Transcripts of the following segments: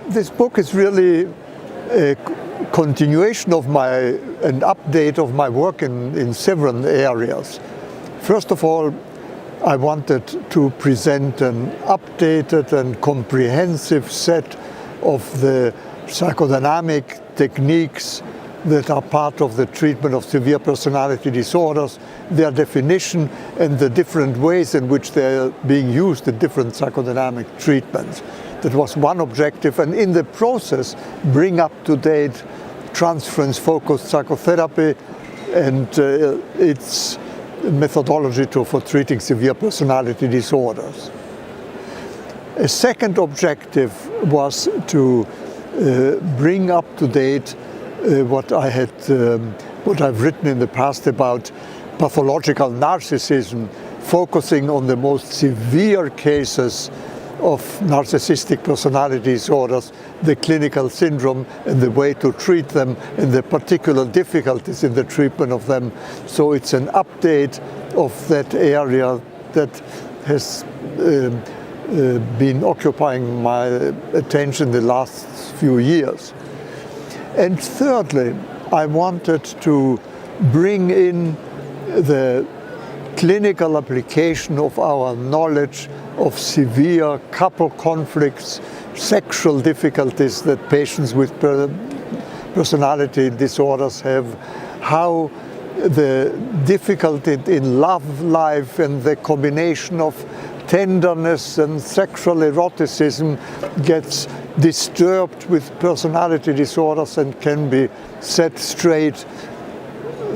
this book is really a continuation of an update of my work in several areas. First of all, I wanted to present an updated and comprehensive set of the psychodynamic techniques that are part of the treatment of severe personality disorders, their definition and the different ways in which they are being used in different psychodynamic treatments. That was one objective, and in the process bring up to date transference-focused psychotherapy and its methodology for treating severe personality disorders. A second objective was to bring up to date what I've written in the past about pathological narcissism, focusing on the most severe cases of narcissistic personality disorders, the clinical syndrome and the way to treat them and the particular difficulties in the treatment of them. So it's an update of that area that has been occupying my attention the last few years. And thirdly, I wanted to bring in the clinical application of our knowledge of severe couple conflicts, sexual difficulties that patients with personality disorders have, how the difficulty in love life and the combination of tenderness and sexual eroticism gets disturbed with personality disorders and can be set straight.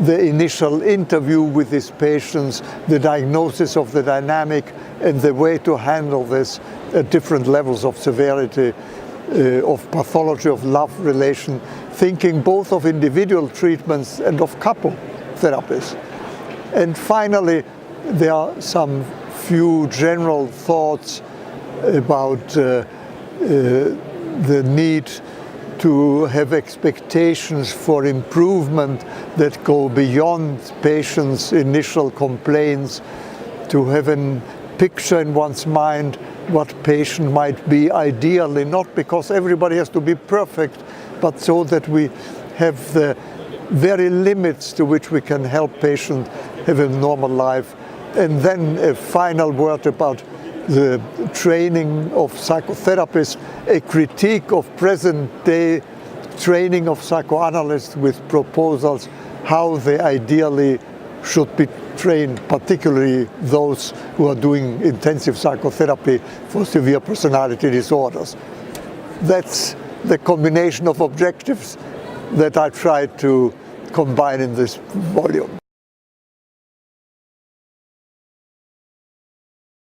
The initial interview with these patients, the diagnosis of the dynamic, and the way to handle this at different levels of severity, of pathology of love relation, thinking both of individual treatments and of couple therapies. And finally, there are some few general thoughts about the need to have expectations for improvement that go beyond patients' initial complaints, to have a picture in one's mind what patient might be ideally, not because everybody has to be perfect, but so that we have the very limits to which we can help patients have a normal life. And then a final word about the training of psychotherapists, a critique of present-day training of psychoanalysts with proposals how they ideally should be trained, particularly those who are doing intensive psychotherapy for severe personality disorders. That's the combination of objectives that I tried to combine in this volume.